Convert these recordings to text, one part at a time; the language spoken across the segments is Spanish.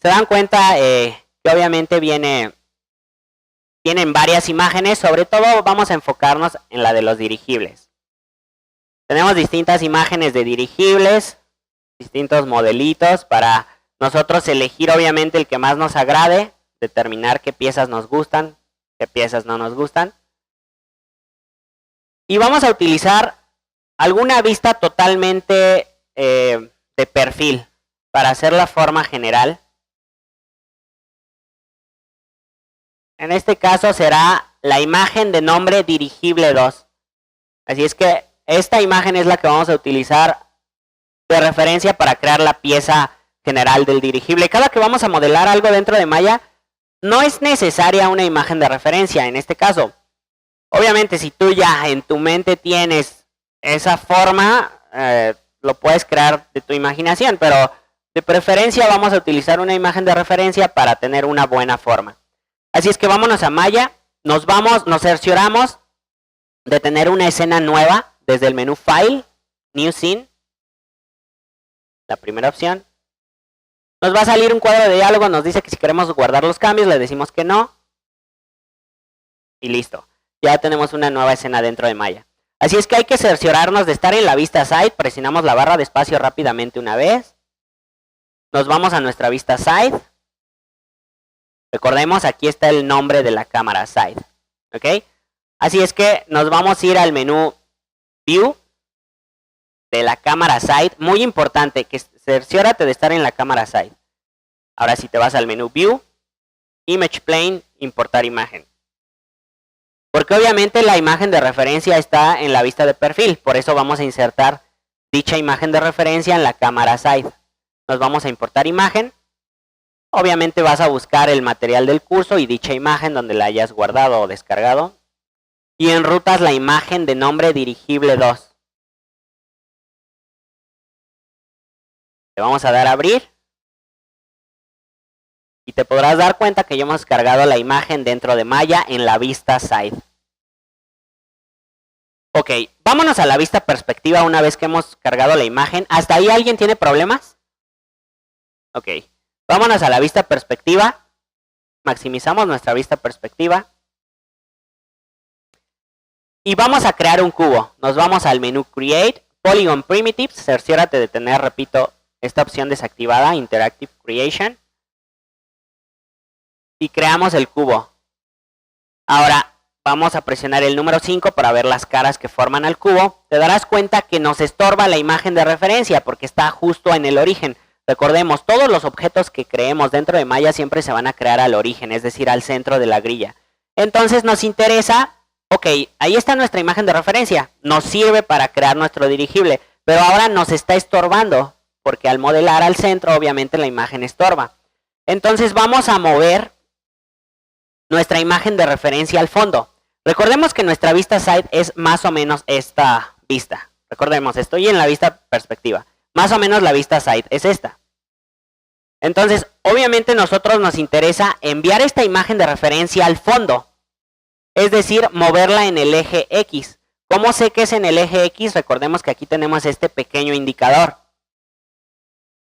se dan cuenta que obviamente vienen varias imágenes. Sobre todo vamos a enfocarnos en la de los dirigibles. Tenemos distintas imágenes de dirigibles, distintos modelitos para nosotros elegir obviamente el que más nos agrade, determinar qué piezas nos gustan, qué piezas no nos gustan. Y vamos a utilizar alguna vista totalmente de perfil para hacer la forma general. En este caso será la imagen de nombre dirigible 2. Así es que esta imagen es la que vamos a utilizar de referencia para crear la pieza general del dirigible. Cada que vamos a modelar algo dentro de Maya, no es necesaria una imagen de referencia en este caso. Obviamente, si tú ya en tu mente tienes esa forma, lo puedes crear de tu imaginación, pero de preferencia vamos a utilizar una imagen de referencia para tener una buena forma. Así es que vámonos a Maya, nos cercioramos de tener una escena nueva desde el menú File, New Scene, la primera opción. Nos va a salir un cuadro de diálogo, nos dice que si queremos guardar los cambios, le decimos que no. Y listo. Ya tenemos una nueva escena dentro de Maya. Así es que hay que cerciorarnos de estar en la vista Side. Presionamos la barra de espacio rápidamente una vez. Nos vamos a nuestra vista Side. Recordemos, aquí está el nombre de la cámara Side. ¿Ok? Así es que nos vamos a ir al menú View de la cámara Side. Muy importante que cerciórate de estar en la cámara Side. Ahora si te vas al menú View, Image Plane, importar imagen. Porque obviamente la imagen de referencia está en la vista de perfil. Por eso vamos a insertar dicha imagen de referencia en la cámara Side. Nos vamos a importar imagen. Obviamente vas a buscar el material del curso y dicha imagen donde la hayas guardado o descargado. Y enrutas la imagen de nombre dirigible 2. Le vamos a dar a abrir. Y te podrás dar cuenta que ya hemos cargado la imagen dentro de Maya en la vista Side. Ok, vámonos a la vista perspectiva una vez que hemos cargado la imagen. ¿Hasta ahí alguien tiene problemas? Ok, vámonos a la vista perspectiva. Maximizamos nuestra vista perspectiva. Y vamos a crear un cubo. Nos vamos al menú Create, Polygon Primitives. Cerciórate de tener, repito, esta opción desactivada, Interactive Creation. Y creamos el cubo. Ahora vamos a presionar el número 5 para ver las caras que forman al cubo. Te darás cuenta que nos estorba la imagen de referencia porque está justo en el origen. Recordemos, todos los objetos que creemos dentro de Maya siempre se van a crear al origen, es decir, al centro de la grilla. Entonces nos interesa, ok, ahí está nuestra imagen de referencia. Nos sirve para crear nuestro dirigible, pero ahora nos está estorbando porque al modelar al centro obviamente la imagen estorba. Entonces vamos a mover nuestra imagen de referencia al fondo. Recordemos que nuestra vista Side es más o menos esta vista. Recordemos, estoy en la vista perspectiva. Más o menos la vista Side es esta. Entonces, obviamente nosotros nos interesa enviar esta imagen de referencia al fondo. Es decir, moverla en el eje X. ¿Cómo sé que es en el eje X? Recordemos que aquí tenemos este pequeño indicador.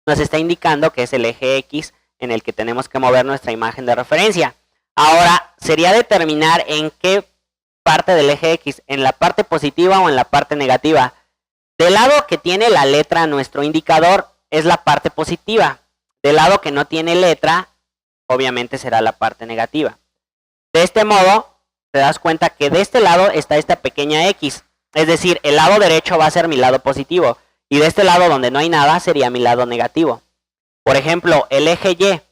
Nos está indicando que es el eje X en el que tenemos que mover nuestra imagen de referencia. Ahora, sería determinar en qué parte del eje X, en la parte positiva o en la parte negativa. Del lado que tiene la letra nuestro indicador es la parte positiva. Del lado que no tiene letra, obviamente será la parte negativa. De este modo, te das cuenta que de este lado está esta pequeña X. Es decir, el lado derecho va a ser mi lado positivo. Y de este lado donde no hay nada sería mi lado negativo. Por ejemplo, el eje Y.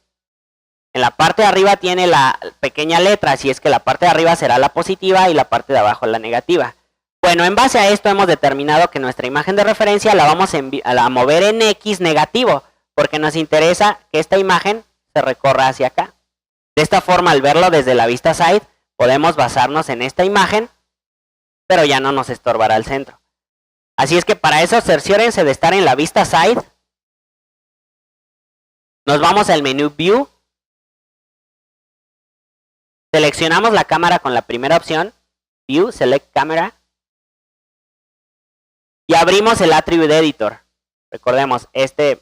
En la parte de arriba tiene la pequeña letra, así es que la parte de arriba será la positiva y la parte de abajo la negativa. Bueno, en base a esto hemos determinado que nuestra imagen de referencia la vamos a mover en X negativo, porque nos interesa que esta imagen se recorra hacia acá. De esta forma, al verlo desde la vista Side, podemos basarnos en esta imagen, pero ya no nos estorbará el centro. Así es que para eso cerciórense de estar en la vista Side. Nos vamos al menú View. Seleccionamos la cámara con la primera opción, View, Select Camera, y abrimos el Attribute Editor. Recordemos, este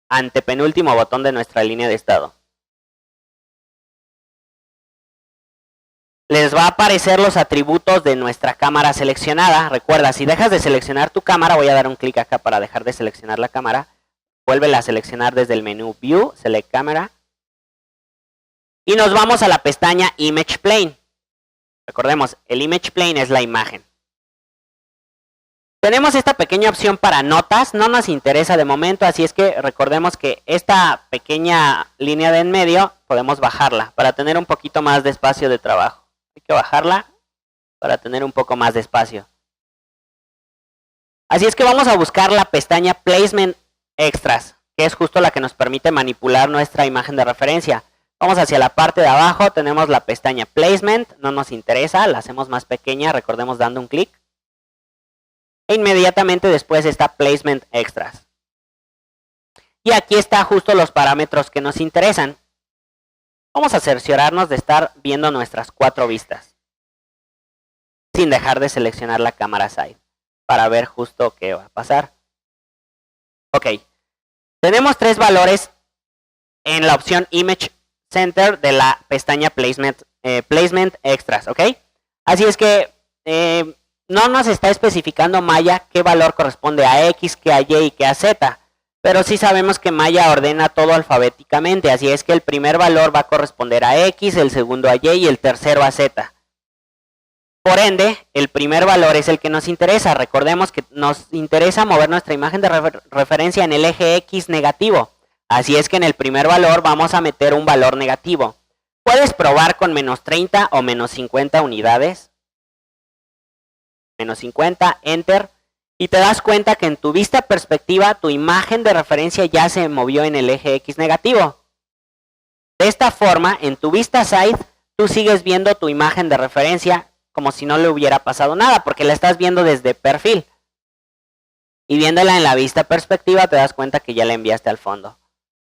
antepenúltimo botón de nuestra línea de estado. Les va a aparecer los atributos de nuestra cámara seleccionada. Recuerda, si dejas de seleccionar tu cámara, voy a dar un clic acá para dejar de seleccionar la cámara. Vuélvela a seleccionar desde el menú View, Select Camera. Y nos vamos a la pestaña Image Plane. Recordemos, el Image Plane es la imagen. Tenemos esta pequeña opción para notas, no nos interesa de momento, así es que recordemos que esta pequeña línea de en medio podemos bajarla para tener un poquito más de espacio de trabajo. Hay que bajarla para tener un poco más de espacio. Así es que vamos a buscar la pestaña Placement Extras, que es justo la que nos permite manipular nuestra imagen de referencia. Vamos hacia la parte de abajo, tenemos la pestaña Placement, no nos interesa, la hacemos más pequeña, recordemos dando un clic. E inmediatamente después está Placement Extras. Y aquí está justo los parámetros que nos interesan. Vamos a cerciorarnos de estar viendo nuestras 4 vistas, sin dejar de seleccionar la cámara side, para ver justo qué va a pasar. Ok, tenemos 3 valores en la opción Image Center de la pestaña Placement Extras, ¿ok? Así es que no nos está especificando Maya qué valor corresponde a X, qué a Y y qué a Z. Pero sí sabemos que Maya ordena todo alfabéticamente. Así es que el primer valor va a corresponder a X, el segundo a Y y el tercero a Z. Por ende, el primer valor es el que nos interesa. Recordemos que nos interesa mover nuestra imagen de referencia en el eje X negativo. Así es que en el primer valor vamos a meter un valor negativo. Puedes probar con menos 30 o menos 50 unidades. Menos 50, Enter. Y te das cuenta que en tu vista perspectiva, tu imagen de referencia ya se movió en el eje X negativo. De esta forma, en tu vista side, tú sigues viendo tu imagen de referencia como si no le hubiera pasado nada, porque la estás viendo desde perfil. Y viéndola en la vista perspectiva, te das cuenta que ya la enviaste al fondo.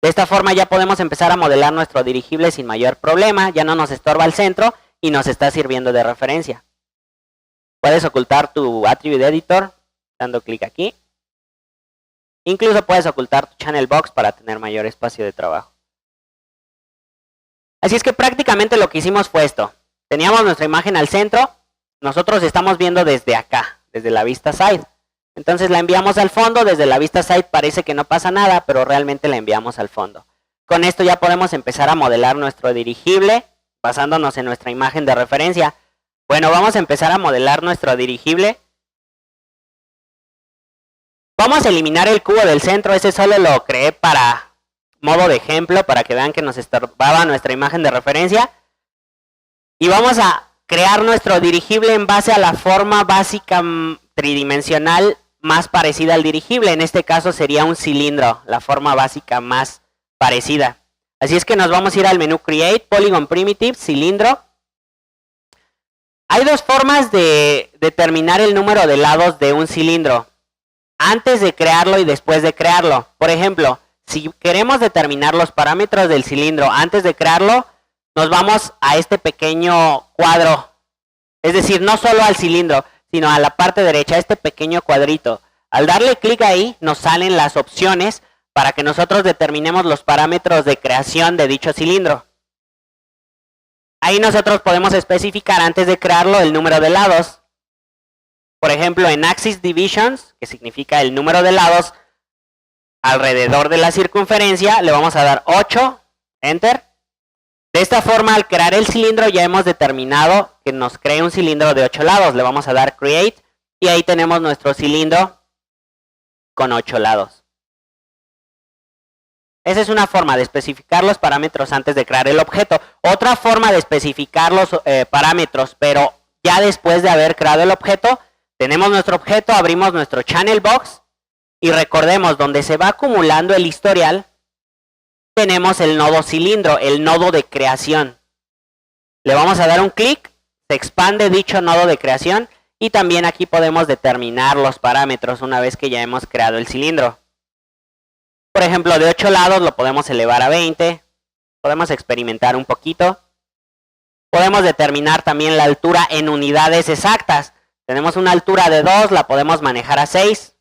De esta forma ya podemos empezar a modelar nuestro dirigible sin mayor problema, ya no nos estorba el centro y nos está sirviendo de referencia. Puedes ocultar tu Attribute Editor dando clic aquí. Incluso puedes ocultar tu Channel Box para tener mayor espacio de trabajo. Así es que prácticamente lo que hicimos fue esto. Teníamos nuestra imagen al centro. Nosotros estamos viendo desde acá, desde la vista side. Entonces la enviamos al fondo. Desde la vista side parece que no pasa nada, pero realmente la enviamos al fondo. Con esto ya podemos empezar a modelar nuestro dirigible basándonos en nuestra imagen de referencia. Bueno, vamos a empezar a modelar nuestro dirigible. Vamos a eliminar el cubo del centro. Ese solo lo creé para modo de ejemplo, para que vean que nos estorbaba nuestra imagen de referencia. Y vamos a crear nuestro dirigible en base a la forma básica tridimensional más parecida al dirigible. En este caso sería un cilindro, la forma básica más parecida. Así es que nos vamos a ir al menú Create, Polygon Primitive, cilindro. Hay 2 formas de determinar el número de lados de un cilindro. Antes de crearlo y después de crearlo. Por ejemplo, si queremos determinar los parámetros del cilindro antes de crearlo, nos vamos a este pequeño cuadro. Es decir, no solo al cilindro, sino a la parte derecha, este pequeño cuadrito. Al darle clic ahí, nos salen las opciones para que nosotros determinemos los parámetros de creación de dicho cilindro. Ahí nosotros podemos especificar antes de crearlo el número de lados. Por ejemplo, en Axis Divisions, que significa el número de lados alrededor de la circunferencia, le vamos a dar 8, Enter. De esta forma, al crear el cilindro ya hemos determinado que nos cree un cilindro de 8 lados. Le vamos a dar Create y ahí tenemos nuestro cilindro con 8 lados. Esa es una forma de especificar los parámetros antes de crear el objeto. Otra forma de especificar los parámetros, pero ya después de haber creado el objeto, tenemos nuestro objeto, abrimos nuestro Channel Box y recordemos, donde se va acumulando el historial, tenemos el nodo cilindro, el nodo de creación. Le vamos a dar un clic, se expande dicho nodo de creación y también aquí podemos determinar los parámetros una vez que ya hemos creado el cilindro. Por ejemplo, de 8 lados lo podemos elevar a 20, podemos experimentar un poquito. Podemos determinar también la altura en unidades exactas. Tenemos una altura de 2, la podemos manejar a 6.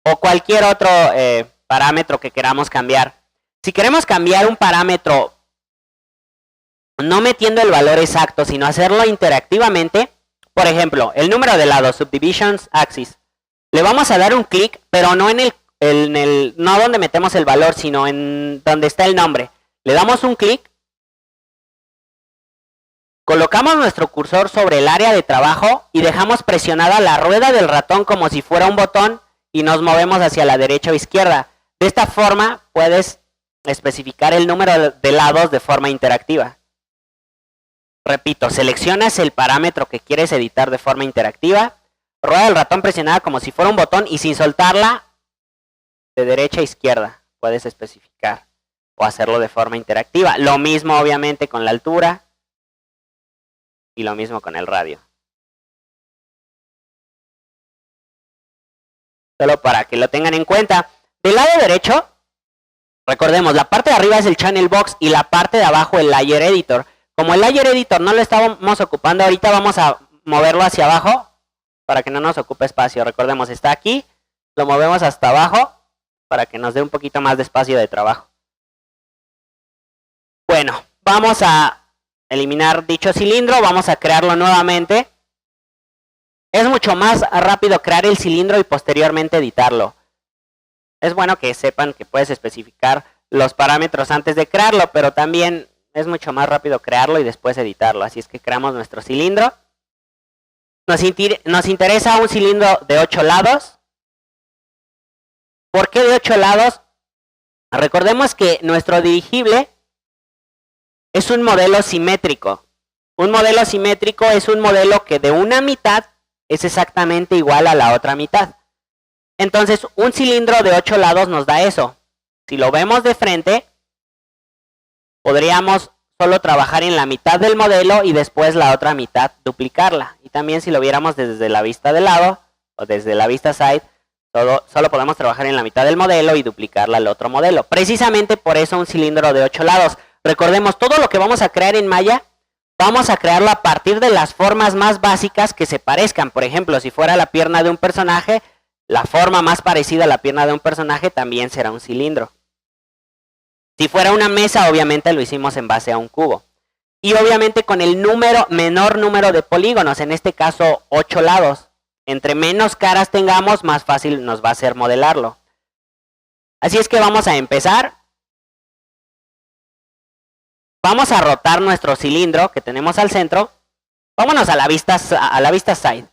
o cualquier otro parámetro que queramos cambiar. Si queremos cambiar un parámetro no metiendo el valor exacto, sino hacerlo interactivamente, por ejemplo, el número de lados, subdivisions axis, le vamos a dar un clic, pero no no donde metemos el valor, sino en donde está el nombre. Le damos un clic, colocamos nuestro cursor sobre el área de trabajo y dejamos presionada la rueda del ratón como si fuera un botón y nos movemos hacia la derecha o izquierda. De esta forma puedes especificar el número de lados de forma interactiva. Repito, seleccionas el parámetro que quieres editar de forma interactiva, rueda el ratón presionada como si fuera un botón y sin soltarla de derecha a izquierda puedes especificar o hacerlo de forma interactiva. Lo mismo obviamente con la altura y lo mismo con el radio. Solo para que lo tengan en cuenta. Del lado derecho, recordemos, la parte de arriba es el Channel Box y la parte de abajo el Layer Editor. Como el Layer Editor no lo estábamos ocupando ahorita, vamos a moverlo hacia abajo para que no nos ocupe espacio. Recordemos, está aquí, lo movemos hasta abajo para que nos dé un poquito más de espacio de trabajo. Bueno, vamos a eliminar dicho cilindro, vamos a crearlo nuevamente. Es mucho más rápido crear el cilindro y posteriormente editarlo. Es bueno que sepan que puedes especificar los parámetros antes de crearlo, pero también es mucho más rápido crearlo y después editarlo. Así es que creamos nuestro cilindro. Nos interesa un cilindro de 8 lados. ¿Por qué de 8 lados? Recordemos que nuestro dirigible es un modelo simétrico. Un modelo simétrico es un modelo que de una mitad es exactamente igual a la otra mitad. Entonces, un cilindro de 8 lados nos da eso. Si lo vemos de frente, podríamos solo trabajar en la mitad del modelo y después la otra mitad duplicarla. Y también si lo viéramos desde la vista de lado o desde la vista side, solo podemos trabajar en la mitad del modelo y duplicarla al otro modelo. Precisamente por eso un cilindro de 8 lados. Recordemos, todo lo que vamos a crear en Maya, vamos a crearlo a partir de las formas más básicas que se parezcan. Por ejemplo, si fuera la pierna de un personaje, la forma más parecida a la pierna de un personaje también será un cilindro. Si fuera una mesa, obviamente lo hicimos en base a un cubo. Y obviamente con el menor número de polígonos, en este caso 8 lados. Entre menos caras tengamos, más fácil nos va a ser modelarlo. Así es que vamos a empezar. Vamos a rotar nuestro cilindro que tenemos al centro. Vámonos a la vista side.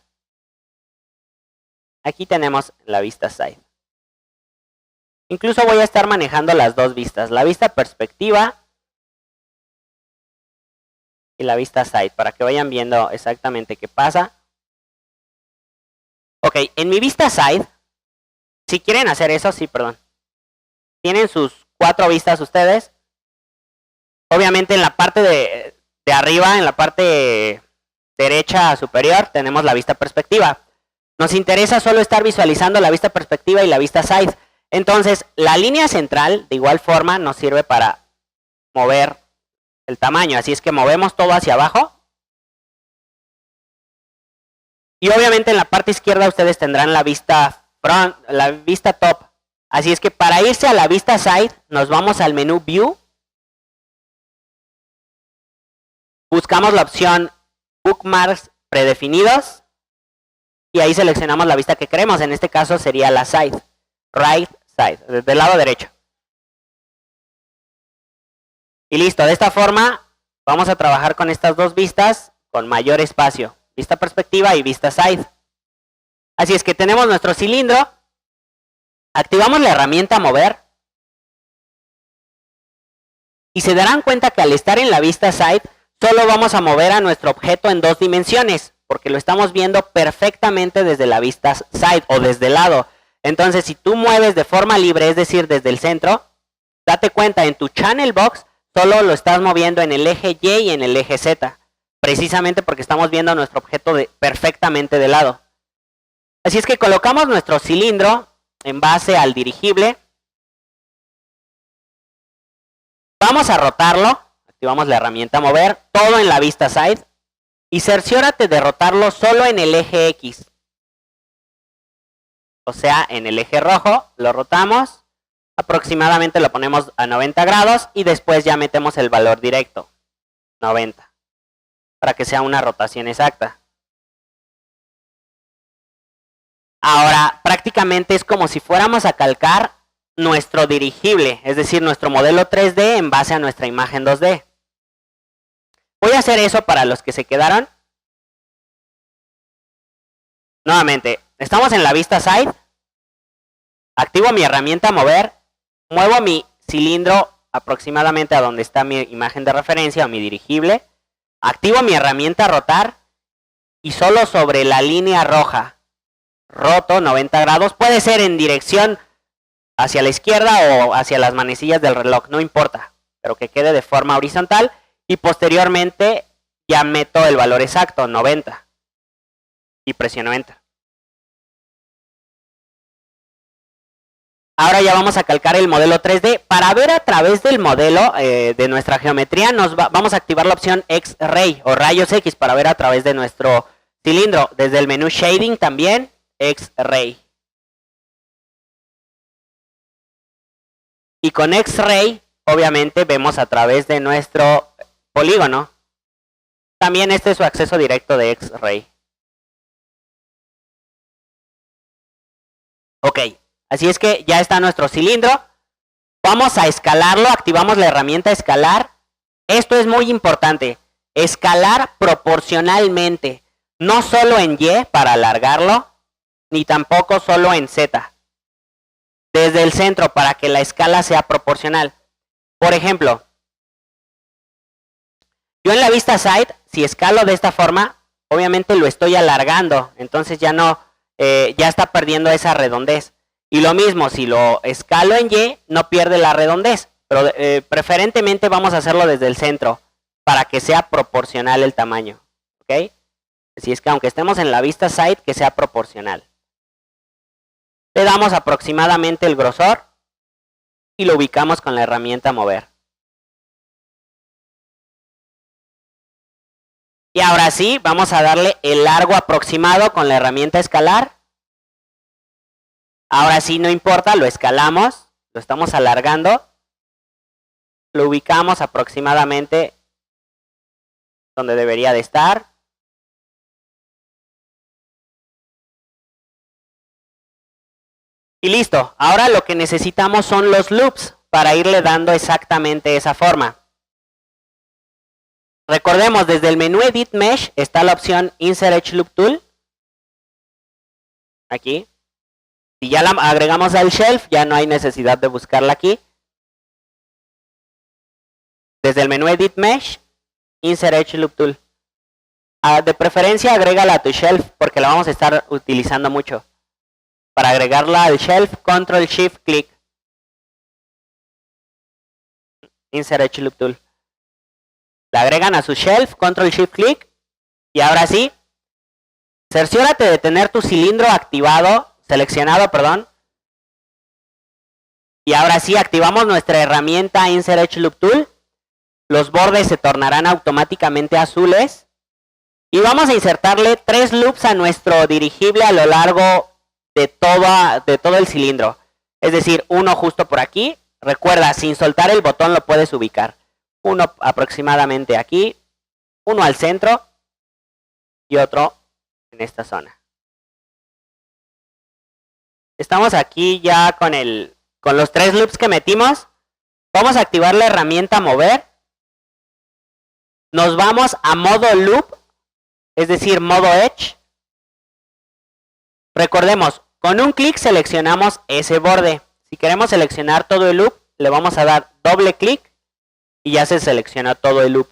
Aquí tenemos la vista side. Incluso voy a estar manejando las dos vistas, la vista perspectiva y la vista side, para que vayan viendo exactamente qué pasa. Ok, en mi vista side, si quieren hacer eso, tienen sus 4 vistas ustedes. Obviamente en la parte de arriba, en la parte derecha superior, tenemos la vista perspectiva. Nos interesa solo estar visualizando la vista perspectiva y la vista side. Entonces, la línea central, de igual forma, nos sirve para mover el tamaño. Así es que movemos todo hacia abajo. Y obviamente en la parte izquierda ustedes tendrán la vista front, la vista top. Así es que para irse a la vista side, nos vamos al menú View. Buscamos la opción Bookmarks predefinidos. Y ahí seleccionamos la vista que queremos. En este caso sería la side. Right side, del lado derecho. Y listo, de esta forma vamos a trabajar con estas dos vistas con mayor espacio. Vista perspectiva y vista side. Así es que tenemos nuestro cilindro. Activamos la herramienta mover. Y se darán cuenta que al estar en la vista side, solo vamos a mover a nuestro objeto en 2 dimensiones. Porque lo estamos viendo perfectamente desde la vista side o desde el lado. Entonces, si tú mueves de forma libre, es decir, desde el centro, date cuenta, en tu Channel Box solo lo estás moviendo en el eje Y y en el eje Z. Precisamente porque estamos viendo nuestro objeto perfectamente de lado. Así es que colocamos nuestro cilindro en base al dirigible. Vamos a rotarlo. Activamos la herramienta mover. Todo en la vista side. Y cerciórate de rotarlo solo en el eje X. o sea, en el eje rojo, lo rotamos, aproximadamente lo ponemos a 90 grados y después ya metemos el valor directo, 90, para que sea una rotación exacta. Ahora, prácticamente es como si fuéramos a calcar nuestro dirigible, es decir, nuestro modelo 3D en base a nuestra imagen 2D. Voy a hacer eso para los que se quedaron. Nuevamente, estamos en la vista side. Activo mi herramienta mover. Muevo mi cilindro aproximadamente a donde está mi imagen de referencia o mi dirigible. Activo mi herramienta rotar. Y solo sobre la línea roja roto 90 grados. Puede ser en dirección hacia la izquierda o hacia las manecillas del reloj. No importa. Pero que quede de forma horizontal. Y posteriormente ya meto el valor exacto, 90. Y presiono Enter. Ahora ya vamos a calcar el modelo 3D. Para ver a través del modelo de nuestra geometría, vamos a activar la opción X-Ray o rayos X para ver a través de nuestro cilindro. Desde el menú Shading también, X-Ray. Y con X-Ray, obviamente, vemos a través de nuestro polígono. También este es su acceso directo de X-Ray. Ok, así es que ya está nuestro cilindro. Vamos a escalarlo, activamos la herramienta escalar. Esto es muy importante. Escalar proporcionalmente. No solo en Y para alargarlo, ni tampoco solo en Z. Desde el centro para que la escala sea proporcional. Por ejemplo, yo en la vista side, si escalo de esta forma, obviamente lo estoy alargando. Entonces ya no, ya está perdiendo esa redondez. Y lo mismo, si lo escalo en Y, no pierde la redondez. Pero preferentemente vamos a hacerlo desde el centro, para que sea proporcional el tamaño. ¿Ok? Así es que aunque estemos en la vista side, que sea proporcional. Le damos aproximadamente el grosor y lo ubicamos con la herramienta mover. Y ahora sí, vamos a darle el largo aproximado con la herramienta escalar. Ahora sí, no importa, lo escalamos, lo estamos alargando. Lo ubicamos aproximadamente donde debería de estar. Y listo. Ahora lo que necesitamos son los loops para irle dando exactamente esa forma. Recordemos, desde el menú Edit Mesh está la opción Insert Edge Loop Tool. Aquí. Si ya la agregamos al shelf, ya no hay necesidad de buscarla aquí. Desde el menú Edit Mesh, Insert Edge Loop Tool. De preferencia, agrégala a tu shelf porque la vamos a estar utilizando mucho. Para agregarla al shelf, Control Shift Click. Insert Edge Loop Tool. La agregan a su shelf, Control Shift Click. Y ahora sí, cerciórate de tener tu cilindro seleccionado, perdón. Y ahora sí, activamos nuestra herramienta Insert Edge Loop Tool. Los bordes se tornarán automáticamente azules. Y vamos a insertarle 3 loops a nuestro dirigible a lo largo de todo el cilindro. Es decir, uno justo por aquí. Recuerda, sin soltar el botón lo puedes ubicar. Uno aproximadamente aquí. Uno al centro. Y otro en esta zona. Estamos aquí ya con los 3 loops que metimos. Vamos a activar la herramienta mover. Nos vamos a modo loop, es decir, modo edge. Recordemos, con un clic seleccionamos ese borde. Si queremos seleccionar todo el loop, le vamos a dar doble clic y ya se seleccionó todo el loop.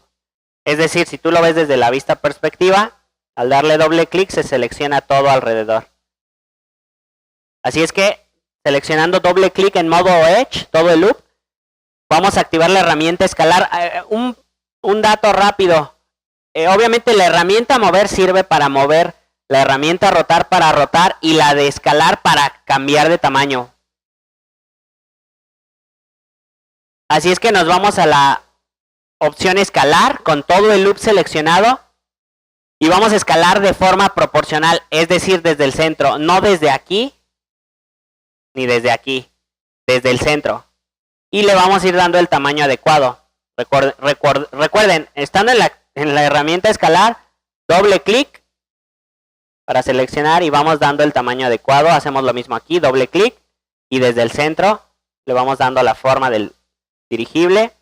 Es decir, si tú lo ves desde la vista perspectiva, al darle doble clic se selecciona todo alrededor. Así es que, seleccionando doble clic en modo edge, todo el loop, vamos a activar la herramienta escalar. Un dato rápido. Obviamente la herramienta mover sirve para mover, la herramienta rotar para rotar y la de escalar para cambiar de tamaño. Así es que nos vamos a la opción escalar con todo el loop seleccionado y vamos a escalar de forma proporcional, es decir, desde el centro, no desde aquí ni desde aquí, desde el centro. Y le vamos a ir dando el tamaño adecuado. Recuerden, estando en la herramienta escalar, doble clic para seleccionar y vamos dando el tamaño adecuado. Hacemos lo mismo aquí, doble clic y desde el centro le vamos dando la forma del dirigible.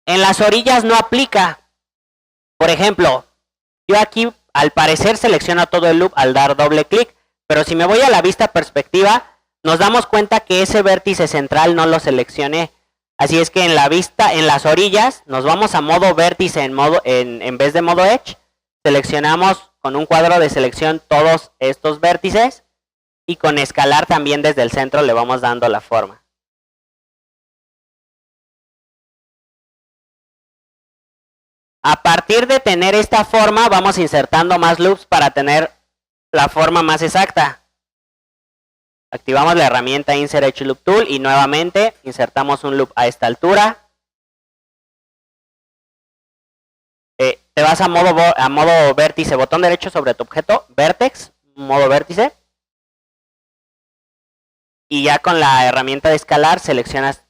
En las orillas no aplica. Por ejemplo, yo aquí al parecer selecciono todo el loop al dar doble clic, pero si me voy a la vista perspectiva, nos damos cuenta que ese vértice central no lo seleccioné. Así es que en la vista, en las orillas, nos vamos a modo vértice en vez de modo edge. Seleccionamos con un cuadro de selección todos estos vértices y con escalar también desde el centro le vamos dando la forma. A partir de tener esta forma, vamos insertando más loops para tener la forma más exacta. Activamos la herramienta Insert Edge Loop Tool y nuevamente insertamos un loop a esta altura. Te vas a modo vértice, botón derecho sobre tu objeto, Vertex, modo vértice. Y ya con la herramienta de escalar seleccionas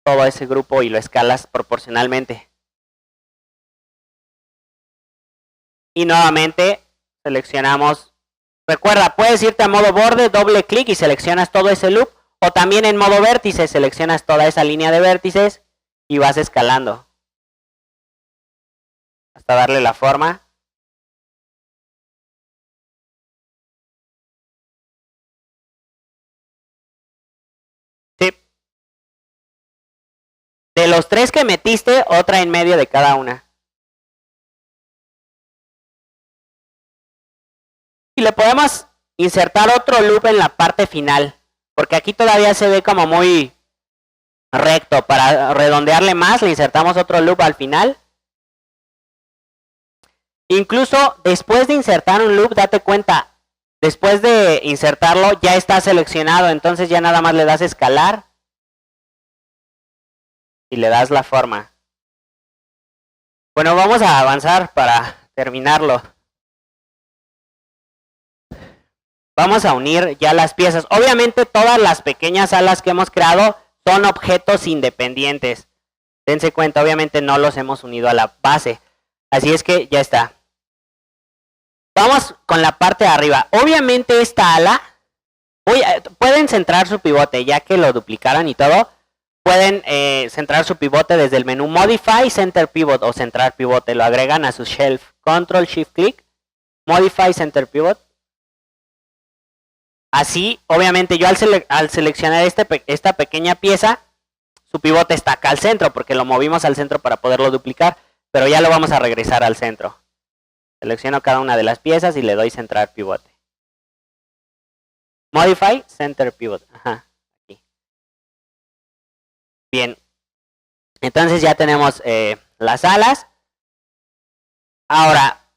todo ese grupo y lo escalas proporcionalmente. Y nuevamente seleccionamos. Recuerda, puedes irte a modo borde, doble clic y seleccionas todo ese loop. O también en modo vértice, seleccionas toda esa línea de vértices y vas escalando. Hasta darle la forma. Sí. De los 3 que metiste, otra en medio de cada una. Y le podemos insertar otro loop en la parte final, porque aquí todavía se ve como muy recto. Para redondearle más, le insertamos otro loop al final. Incluso después de insertar un loop, date cuenta, después de insertarlo ya está seleccionado, entonces ya nada más le das escalar y le das la forma. Bueno, vamos a avanzar para terminarlo. Vamos a unir ya las piezas. Obviamente todas las pequeñas alas que hemos creado son objetos independientes. Dense cuenta, obviamente no los hemos unido a la base. Así es que ya está. Vamos con la parte de arriba. Obviamente esta ala, pueden centrar su pivote, ya que lo duplicaron y todo. Pueden centrar su pivote desde el menú Modify, Center Pivot o Centrar Pivote. Lo agregan a su shelf. Control Shift Click. Modify Center Pivot. Así, obviamente, yo al seleccionar esta pequeña pieza, su pivote está acá al centro, porque lo movimos al centro para poderlo duplicar, pero ya lo vamos a regresar al centro. Selecciono cada una de las piezas y le doy centrar pivote. Modify, Center Pivot. Ajá, aquí. Bien. Entonces ya tenemos las alas. Ahora,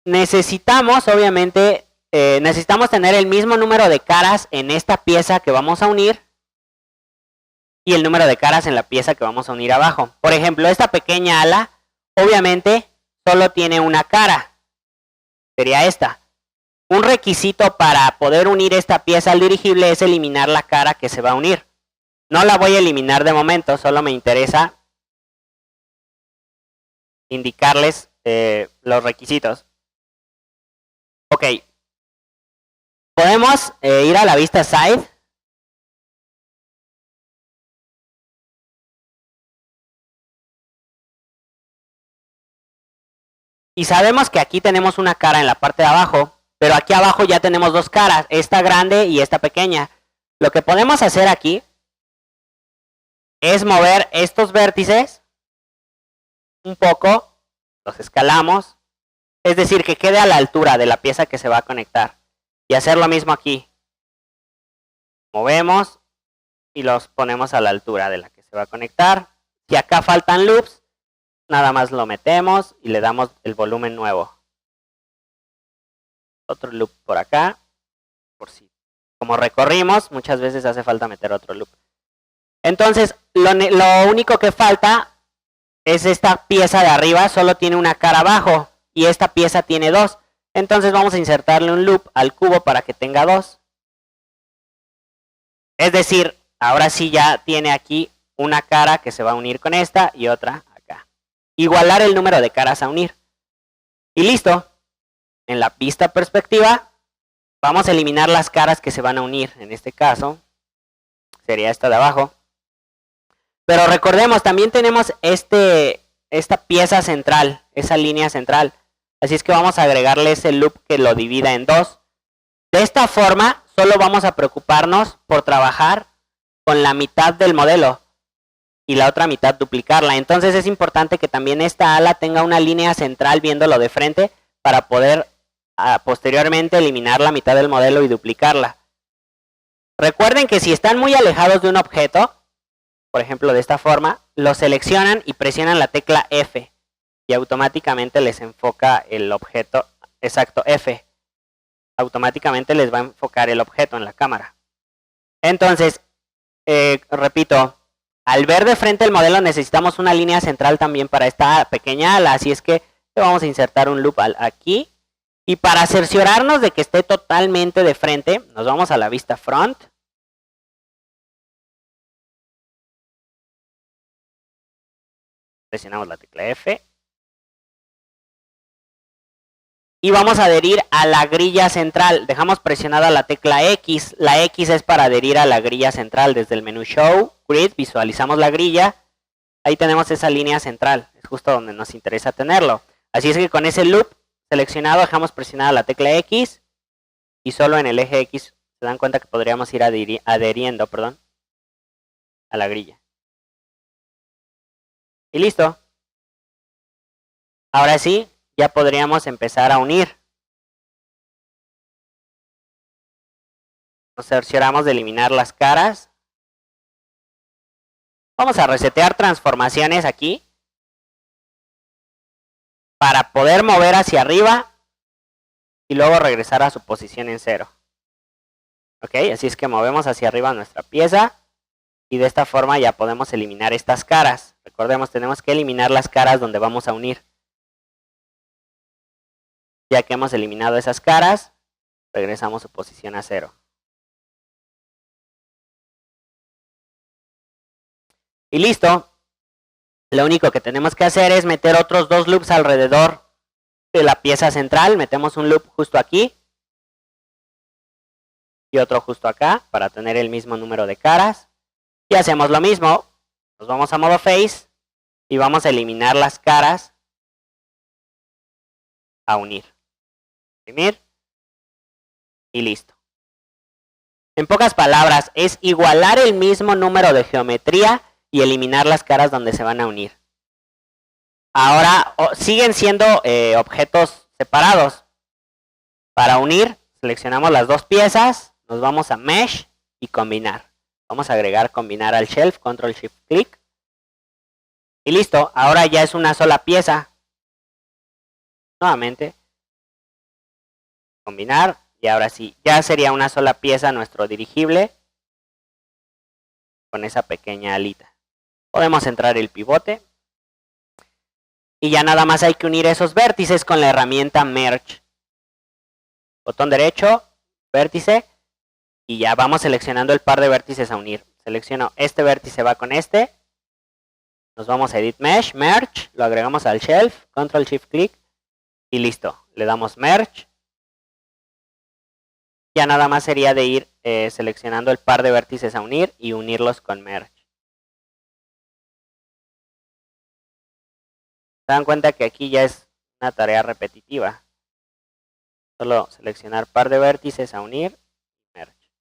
necesitamos, obviamente, necesitamos tener el mismo número de caras en esta pieza que vamos a unir y el número de caras en la pieza que vamos a unir abajo. Por ejemplo, esta pequeña ala, obviamente, solo tiene una cara. Sería esta. Un requisito para poder unir esta pieza al dirigible es eliminar la cara que se va a unir. No la voy a eliminar de momento, solo me interesa indicarles los requisitos. Ok. Podemos ir a la vista side. Y sabemos que aquí tenemos una cara en la parte de abajo, pero aquí abajo ya tenemos dos caras, esta grande y esta pequeña. Lo que podemos hacer aquí es mover estos vértices un poco, los escalamos, es decir, que quede a la altura de la pieza que se va a conectar. Y hacer lo mismo aquí. Movemos y los ponemos a la altura de la que se va a conectar. Si acá faltan loops, nada más lo metemos y le damos el volumen nuevo. Otro loop por acá. Por si, como recorrimos, muchas veces hace falta meter otro loop. Entonces, lo único que falta es esta pieza de arriba, solo tiene una cara abajo y esta pieza tiene dos. Entonces vamos a insertarle un loop al cubo para que tenga dos. Es decir, ahora sí ya tiene aquí una cara que se va a unir con esta y otra acá. Igualar el número de caras a unir. Y listo. En la vista perspectiva, vamos a eliminar las caras que se van a unir. En este caso, sería esta de abajo. Pero recordemos, también tenemos esta pieza central, esa línea central. Así es que vamos a agregarle ese loop que lo divida en dos. De esta forma, solo vamos a preocuparnos por trabajar con la mitad del modelo y la otra mitad duplicarla. Entonces es importante que también esta ala tenga una línea central viéndolo de frente para poder posteriormente eliminar la mitad del modelo y duplicarla. Recuerden que si están muy alejados de un objeto, por ejemplo de esta forma, lo seleccionan y presionan la tecla F y automáticamente les enfoca el objeto, exacto, F. Automáticamente les va a enfocar el objeto en la cámara. Entonces, repito, al ver de frente el modelo necesitamos una línea central también para esta pequeña ala, así es que le vamos a insertar un loop aquí. Y para cerciorarnos de que esté totalmente de frente, nos vamos a la vista front. Presionamos la tecla F. Y vamos a adherir a la grilla central. Dejamos presionada la tecla X. La X es para adherir a la grilla central. Desde el menú Show, Grid, visualizamos la grilla. Ahí tenemos esa línea central. Es justo donde nos interesa tenerlo. Así es que con ese loop seleccionado dejamos presionada la tecla X. Y solo en el eje X se dan cuenta que podríamos ir adheriendo, a la grilla. Y listo. Ahora sí, ya podríamos empezar a unir. Nos cercioramos de eliminar las caras. Vamos a resetear transformaciones aquí para poder mover hacia arriba y luego regresar a su posición en 0. Ok, así es que movemos hacia arriba nuestra pieza y de esta forma ya podemos eliminar estas caras. Recordemos, tenemos que eliminar las caras donde vamos a unir. Ya que hemos eliminado esas caras, regresamos a su posición a 0. Y listo. Lo único que tenemos que hacer es meter otros dos loops alrededor de la pieza central. Metemos un loop justo aquí. Y otro justo acá para tener el mismo número de caras. Y hacemos lo mismo. Nos vamos a modo face. Y vamos a eliminar las caras. A unir. Imprimir. Y listo. En pocas palabras, es igualar el mismo número de geometría y eliminar las caras donde se van a unir. Ahora siguen siendo objetos separados. Para unir, seleccionamos las dos piezas, nos vamos a Mesh y combinar. Vamos a agregar combinar al shelf, Control Shift Click. Y listo, ahora ya es una sola pieza. Nuevamente, combinar y ahora sí, ya sería una sola pieza nuestro dirigible con esa pequeña alita. Podemos centrar el pivote. Y ya nada más hay que unir esos vértices con la herramienta Merge. Botón derecho, vértice. Y ya vamos seleccionando el par de vértices a unir. Selecciono este vértice va con este. Nos vamos a Edit Mesh, Merge. Lo agregamos al shelf, Control Shift Click. Y listo. Le damos Merge. Ya nada más sería de ir seleccionando el par de vértices a unir y unirlos con Merge. Se dan cuenta que aquí ya es una tarea repetitiva. Solo seleccionar par de vértices a unir y Merge.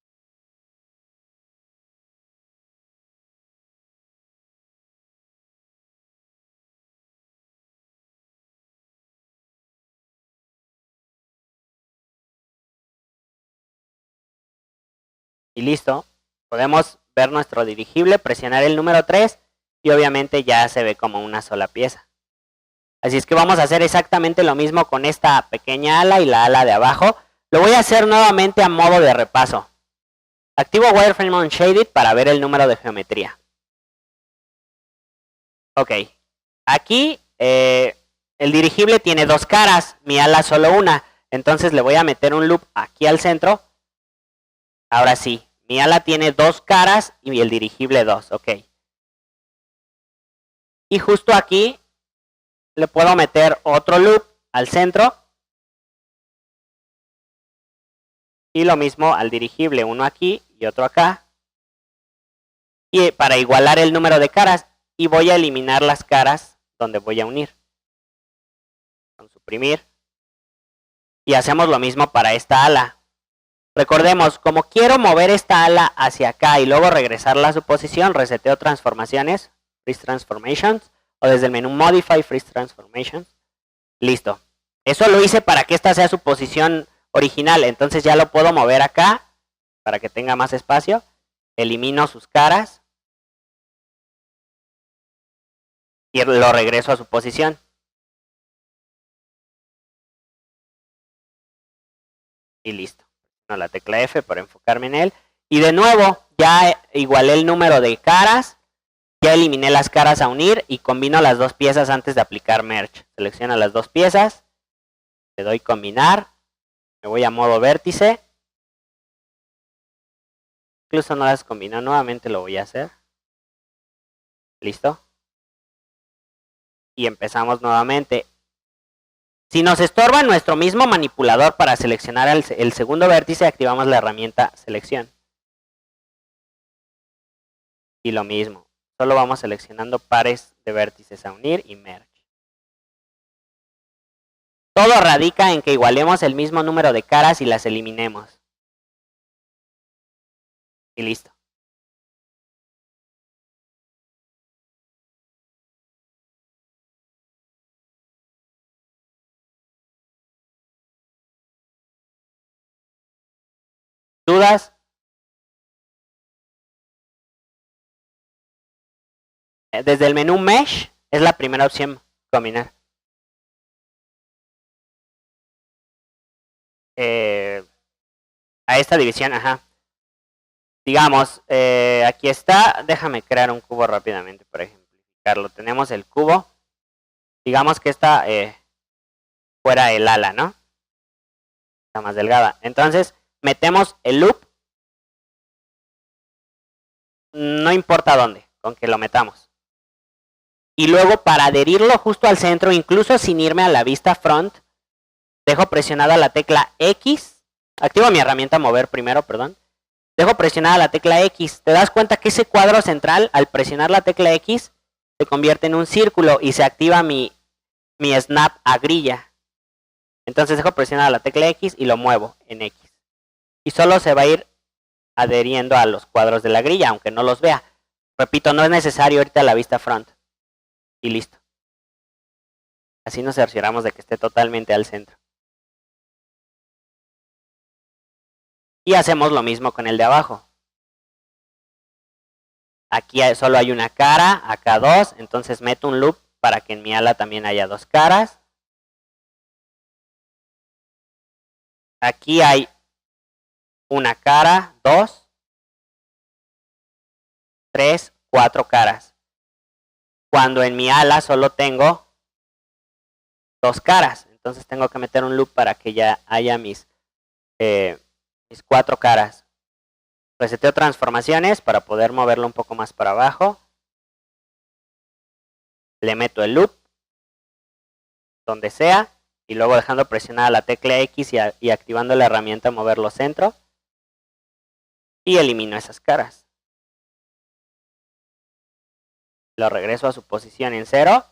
Y listo. Podemos ver nuestro dirigible, presionar el número 3 y obviamente ya se ve como una sola pieza. Así es que vamos a hacer exactamente lo mismo con esta pequeña ala y la ala de abajo. Lo voy a hacer nuevamente a modo de repaso. Activo Wireframe on Shaded para ver el número de geometría. Ok. Aquí el dirigible tiene dos caras, mi ala solo una. Entonces le voy a meter un loop aquí al centro. Ahora sí, Mi ala tiene 2 caras y el dirigible 2, ok. Y justo aquí le puedo meter otro loop al centro. Y lo mismo al dirigible, uno aquí y otro acá. Y para igualar el número de caras. Y voy a eliminar las caras donde voy a unir. Con suprimir. Y hacemos lo mismo para esta ala. Recordemos, como quiero mover esta ala hacia acá y luego regresarla a su posición, reseteo transformaciones, Freeze Transformations, o desde el menú Modify Freeze Transformations. Listo. Eso lo hice para que esta sea su posición original. Entonces ya lo puedo mover acá para que tenga más espacio. Elimino sus caras. Y lo regreso a su posición. Y listo. La tecla F para enfocarme en él. Y de nuevo, ya igualé el número de caras. Ya eliminé las caras a unir y combino las dos piezas antes de aplicar Merge. Selecciono las dos piezas. Le doy combinar. Me voy a modo vértice. Incluso no las combino. Nuevamente lo voy a hacer. Listo. Y empezamos nuevamente. Si nos estorba nuestro mismo manipulador para seleccionar el segundo vértice, activamos la herramienta selección. Y lo mismo. Solo vamos seleccionando pares de vértices a unir y merge. Todo radica en que igualemos el mismo número de caras y las eliminemos. Y listo. ¿Dudas? Desde el menú Mesh es la primera opción, combinar. A esta división, ajá. Digamos, aquí está. Déjame crear un cubo rápidamente para ejemplificarlo. Tenemos el cubo. Digamos que esta fuera el ala, ¿no? Está más delgada. Entonces, metemos el loop. No importa dónde, con que lo metamos. Y luego para adherirlo justo al centro, incluso sin irme a la vista front, dejo presionada la tecla X. Activo mi herramienta mover primero, perdón. Dejo presionada la tecla X. Te das cuenta que ese cuadro central, al presionar la tecla X, se convierte en un círculo y se activa mi snap a grilla. Entonces dejo presionada la tecla X y lo muevo en X. Y solo se va a ir adheriendo a los cuadros de la grilla, aunque no los vea. Repito, no es necesario irte a la vista front. Y listo. Así nos cercioramos de que esté totalmente al centro. Y hacemos lo mismo con el de abajo. Aquí solo hay una cara, acá dos, entonces meto un loop para que en mi ala también haya dos caras. Aquí hay una cara, dos, tres, cuatro caras. Cuando en mi ala solo tengo dos caras, entonces tengo que meter un loop para que ya haya mis cuatro caras. Reseteo transformaciones para poder moverlo un poco más para abajo. Le meto el loop donde sea y luego dejando presionada la tecla X y activando la herramienta moverlo centro. Y elimino esas caras. Lo regreso a su posición en 0.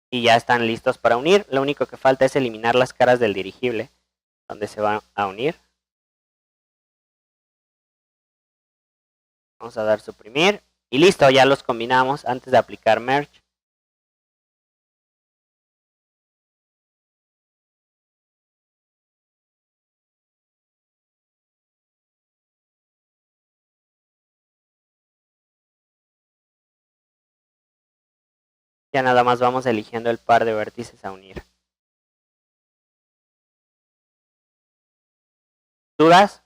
Y ya están listos para unir. Lo único que falta es eliminar las caras del dirigible donde se van a unir. Vamos a dar suprimir. Y listo, ya los combinamos antes de aplicar merge. Ya nada más vamos eligiendo el par de vértices a unir. ¿Dudas?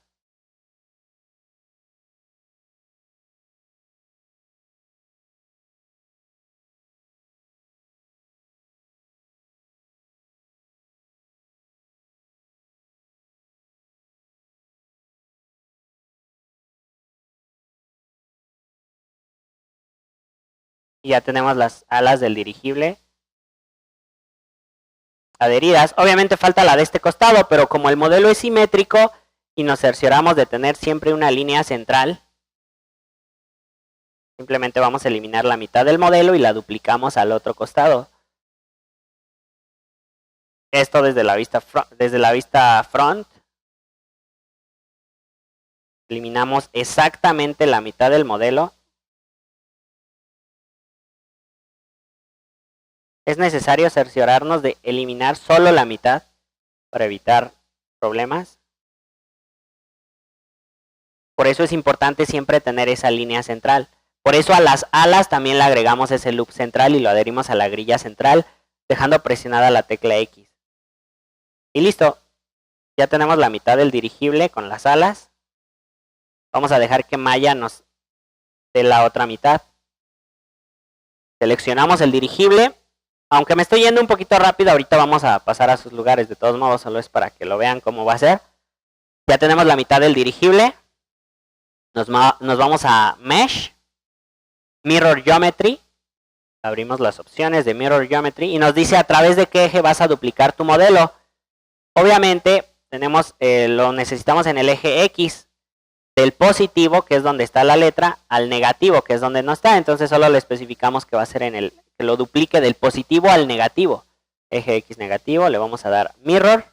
Y ya tenemos las alas del dirigible adheridas. Obviamente falta la de este costado, pero como el modelo es simétrico y nos cercioramos de tener siempre una línea central, simplemente vamos a eliminar la mitad del modelo y la duplicamos al otro costado. Esto desde la vista front. Eliminamos exactamente la mitad del modelo. Es necesario cerciorarnos de eliminar solo la mitad para evitar problemas. Por eso es importante siempre tener esa línea central. Por eso a las alas también le agregamos ese loop central y lo adherimos a la grilla central, dejando presionada la tecla X. Y listo. Ya tenemos la mitad del dirigible con las alas. Vamos a dejar que Maya nos dé la otra mitad. Seleccionamos el dirigible. Aunque me estoy yendo un poquito rápido, ahorita vamos a pasar a sus lugares. De todos modos, solo es para que lo vean cómo va a ser. Ya tenemos la mitad del dirigible. Nos vamos a Mesh. Mirror Geometry. Abrimos las opciones de Mirror Geometry. Y nos dice a través de qué eje vas a duplicar tu modelo. Obviamente, lo necesitamos en el eje X. Del positivo, que es donde está la letra, al negativo, que es donde no está. Entonces solo le especificamos que va a ser que lo duplique del positivo al negativo. Eje X negativo, le vamos a dar Mirror.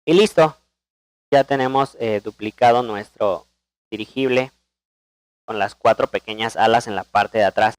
Y listo. Ya tenemos duplicado nuestro dirigible con las 4 pequeñas alas en la parte de atrás.